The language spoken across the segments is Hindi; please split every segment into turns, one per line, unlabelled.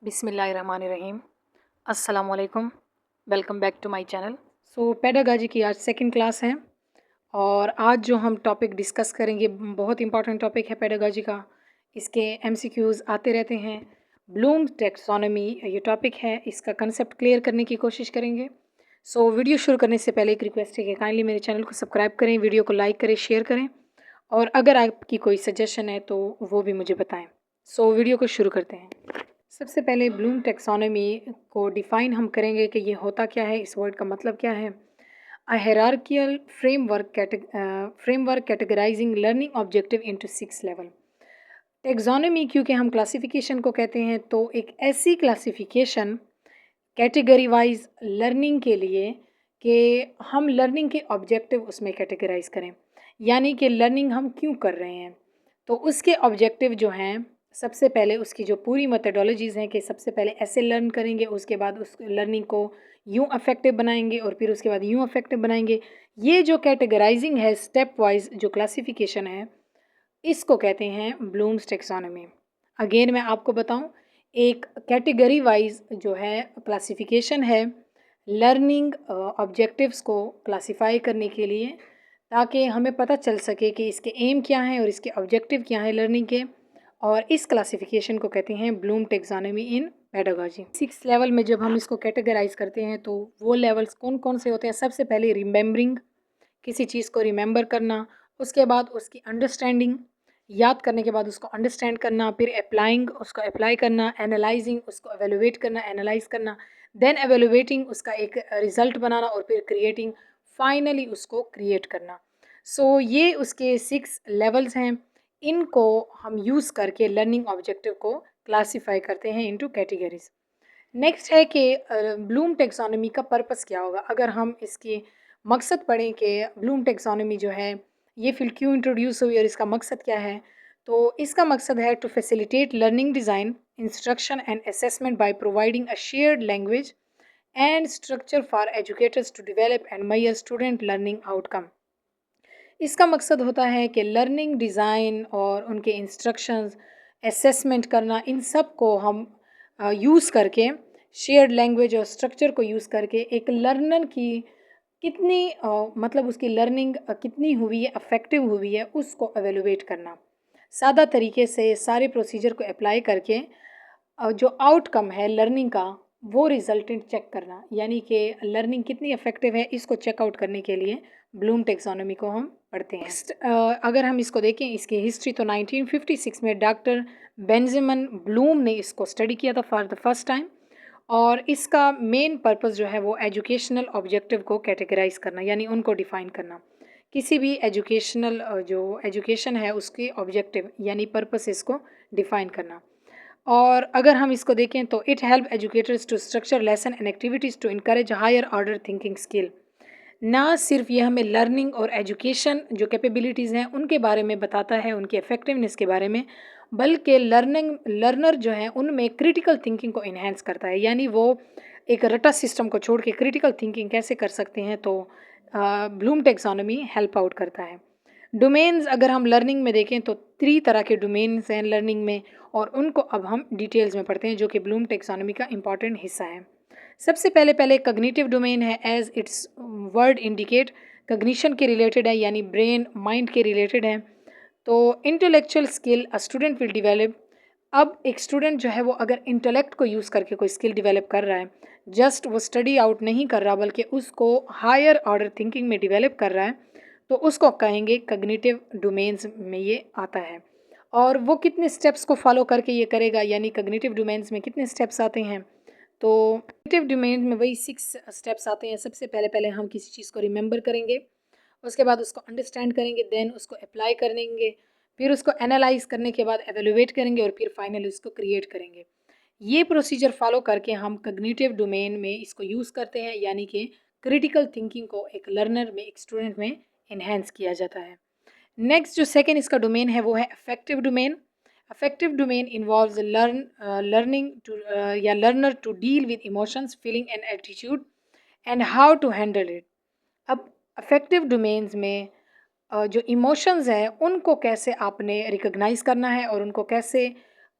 बिस्मिल्लाहिर्रहमानिर्रहीम। अस्सलामुअलैकुम। Welcome back to my channel. Pedagogy की आज सेकंड क्लास है और आज जो हम टॉपिक डिस्कस करेंगे बहुत इंपॉर्टेंट टॉपिक है पेडागॉजी का। इसके एमसीक्यूज़ आते रहते हैं। ब्लूम टैक्सोनॉमी ये टॉपिक है, इसका कंसेप्ट क्लियर करने की कोशिश करेंगे। वीडियो शुरू करने से पहले एक रिक्वेस्ट है कि काइंडली मेरे चैनल को सब्सक्राइब करें, वीडियो को लाइक करें, शेयर करें और अगर आपकी कोई सजेशन है तो वो भी मुझे बताएं। वीडियो को शुरू करते हैं। सबसे पहले ब्लूम टैक्सोनॉमी को डिफ़ाइन हम करेंगे कि ये होता क्या है, इस वर्ड का मतलब क्या है। A hierarchical framework categorising learning objective into 6 level. Taxonomy क्योंकि हम क्लासिफिकेशन को कहते हैं, तो एक ऐसी क्लासिफिकेशन कैटेगरी वाइज लर्निंग के लिए कि हम लर्निंग के ऑब्जेक्टिव उसमें कैटेगराइज करें, यानी कि लर्निंग हम क्यों कर रहे हैं। तो उसके ऑब्जेक्टिव जो हैं, सबसे पहले उसकी जो पूरी मेथडोलॉजीज़ हैं कि सबसे पहले ऐसे लर्न करेंगे, उसके बाद उस लर्निंग को यूँ अफेक्टिव बनाएंगे और फिर उसके बाद यूँ अफेक्टिव बनाएंगे। ये जो कैटेगराइजिंग है, स्टेप वाइज जो क्लासिफिकेशन है, इसको कहते हैं ब्लूम्स टैक्सोनॉमी। अगेन मैं आपको बताऊं, एक कैटेगरी वाइज जो है क्लासिफिकेशन है लर्निंग ऑब्जेक्टिव्स को क्लासिफाई करने के लिए, ताकि हमें पता चल सके कि इसके एम क्या हैं और इसके ऑब्जेक्टिव क्या हैं लर्निंग के। और इस क्लासिफिकेशन को कहते हैं ब्लूम टैक्सोनॉमी इन पेडागॉजी। 6 लेवल में जब हम इसको कैटेगराइज करते हैं तो वो लेवल्स कौन कौन से होते हैं। सबसे पहले रिमेंबरिंग, किसी चीज़ को रिमेंबर करना, उसके बाद उसकी अंडरस्टैंडिंग, याद करने के बाद उसको अंडरस्टैंड करना, फिर अप्लाइंग, उसको अप्लाई करना, एनालाइजिंग, उसको एवेलुएट करना, एनालाइज करना, देन एवेलुएटिंग, उसका एक रिजल्ट बनाना और फिर क्रिएटिंग, फाइनली उसको क्रिएट करना। ये उसके 6 लेवल्स हैं। इनको हम यूज़ करके लर्निंग ऑब्जेक्टिव को क्लासीफाई करते हैं इनटू कैटेगरीज। नेक्स्ट है कि ब्लूम टैक्सोनॉमी का पर्पस क्या होगा। अगर हम इसकी मकसद पढ़ें कि ब्लूम टैक्सोनॉमी जो है ये फील्ड क्यों इंट्रोड्यूस हुई और इसका मकसद क्या है, तो इसका मकसद है to facilitate learning design, instruction and assessment by providing a shared language and structure for educators to develop and measure student learning outcome. इसका मकसद होता है कि लर्निंग डिज़ाइन और उनके इंस्ट्रक्शंस, असेसमेंट करना, इन सब को हम यूज़ करके, शेयर्ड लैंग्वेज और स्ट्रक्चर को यूज़ करके एक लर्नर की कितनी मतलब उसकी लर्निंग कितनी हुई है, अफेक्टिव हुई है, उसको एवेलुएट करना। सादा तरीके से सारे प्रोसीजर को अप्लाई करके जो आउटकम है लर्निंग का, वो रिजल्टेंट चेक करना, यानी कि लर्निंग कितनी इफेक्टिव है, इसको चेकआउट करने के लिए ब्लूम टैक्सोनॉमी को हम पढ़ते हैं। नेक्स्ट अगर हम इसको देखें, इसकी हिस्ट्री, तो 1956 में डॉक्टर बेंजामिन ब्लूम ने इसको स्टडी किया था फॉर द फर्स्ट टाइम। और इसका मेन पर्पस जो है वो एजुकेशनल ऑब्जेक्टिव को कैटेगराइज करना, यानी उनको डिफ़ाइन करना। किसी भी एजुकेशनल जो एजुकेशन है उसके ऑब्जेक्टिव यानी पर्पस इसको डिफ़ाइन करना। और अगर हम इसको देखें तो it help educators to structure lesson and activities to encourage higher order thinking skill. ना सिर्फ ये हमें लर्निंग और एजुकेशन जो कैपेबिलिटीज़ हैं उनके बारे में बताता है, उनकी इफ़ेक्टिवनेस के बारे में, बल्कि लर्नर जो हैं उनमें क्रिटिकल थिंकिंग को इन्हेंस करता है। यानी वो एक रटा सिस्टम को छोड़ के क्रिटिकल थिंकिंग कैसे कर सकते हैं, तो ब्लूम टैक्सोनॉमी हेल्प आउट करता है। डोमेन्स अगर हम लर्निंग में देखें तो 3 तरह के डोमेन्स हैं लर्निंग में, और उनको अब हम डिटेल्स में पढ़ते हैं जो कि ब्लूम टैक्सोनॉमी का इंपॉर्टेंट हिस्सा है। सबसे पहले कग्निटिव डोमेन है, as it's word indicate, cognition के रिलेटेड है, यानी ब्रेन माइंड के रिलेटेड है। तो intellectual skill a student will develop. अब एक स्टूडेंट जो है वो अगर इंटेलेक्ट को यूज़ करके कोई स्किल डेवलप कर रहा है, जस्ट वो स्टडी आउट नहीं कर रहा बल्कि उसको हायर ऑर्डर थिंकिंग में डेवलप कर रहा है, तो उसको कहेंगे कग्निटिव डोमेन्स में ये आता है। और वो कितने स्टेप्स को फॉलो करके ये करेगा, यानी कग्निटिव डोमेन्स में कितने स्टेप्स आते हैं, तो कग्निटिव डोमेन में वही 6 स्टेप्स आते हैं। सबसे पहले हम किसी चीज़ को रिमेंबर करेंगे, उसके बाद उसको अंडरस्टैंड करेंगे, देन उसको अप्लाई करेंगे, फिर उसको एनालाइज करने के बाद एवेलुएट करेंगे और फिर फाइनली उसको क्रिएट करेंगे। ये प्रोसीजर फॉलो करके हम कग्निटिव डोमेन में इसको यूज़ करते हैं, यानी कि क्रिटिकल थिंकिंग को एक लर्नर में, एक स्टूडेंट में इन्हेंस किया जाता है। नेक्स्ट जो सेकेंड इसका डोमेन है वो है affective domain. Affective domain involves learning to या learner to deal with emotions, feeling and attitude and how to handle it. अब अफेक्टिव डोमेन्स में जो इमोशंस हैं उनको कैसे आपने रिकॉग्नाइज करना है और उनको कैसे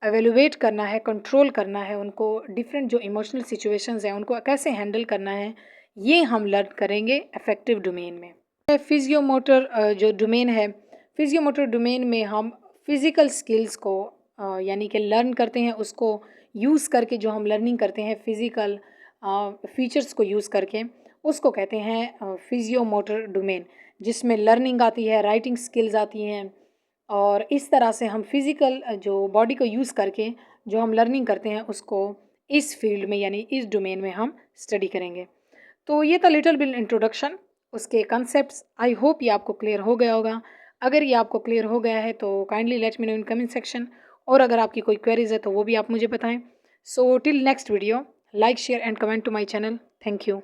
एवेलुएट करना है, कंट्रोल करना है, उनको डिफरेंट जो इमोशनल सिचुएशंस हैं उनको कैसे हैंडल करना है, ये हम लर्न करेंगे अफेक्टिव डोमेन में। फिजियोमोटर जो डोमेन है, फिजियोमोटर डोमेन में हम फिज़िकल स्किल्स को यानी कि लर्न करते हैं, उसको यूज़ करके जो हम लर्निंग करते हैं फिज़िकल फीचर्स को यूज़ करके, उसको कहते हैं फिजियोमोटर डोमेन, जिसमें लर्निंग आती है, राइटिंग स्किल्स आती हैं, और इस तरह से हम फिज़िकल जो बॉडी को यूज़ करके जो हम लर्निंग करते हैं उसको इस फील्ड में यानी इस डोमेन में हम स्टडी करेंगे। तो ये था लिटिल बिट इंट्रोडक्शन, उसके कंसेप्ट्स। आई होप ये आपको क्लियर हो गया होगा। अगर ये आपको क्लियर हो गया है तो kindly let me know in comment section, और अगर आपकी कोई क्वेरीज है तो वो भी आप मुझे बताएं। So till next video, like share and comment to my channel. Thank you.